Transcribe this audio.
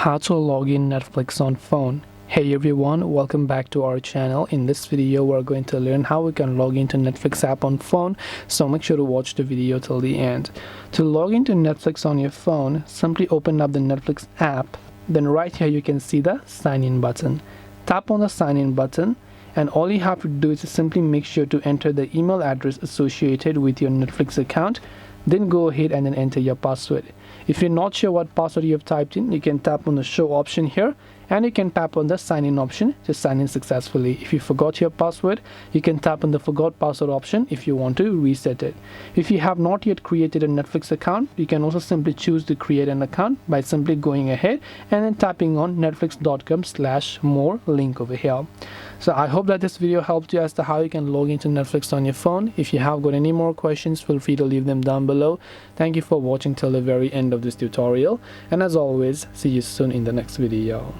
How to log in Netflix on phone. Hey everyone, welcome back to our channel. In this video we're going to learn how we can log into Netflix app on phone, so make sure to watch the video till the end. To log into Netflix on your phone, simply open up the Netflix app. Then right here you can see the sign in button. Tap on the sign in button and all you have to do is to simply make sure to enter the email address associated with your Netflix account. Then go ahead and then enter your password. If you're not sure what password you have typed in, you can tap on the show option here and you can tap on the sign in option to sign in successfully. If you forgot your password, you can tap on the forgot password option if you want to reset it. If you have not yet created a Netflix account, you can also simply choose to create an account by simply going ahead and then tapping on netflix.com/more link over here. So I hope that this video helped you as to how you can log into Netflix on your phone. If you have got any more questions, feel free to leave them down below. Thank you for watching till the very end of this tutorial, and as always, see you soon in the next video.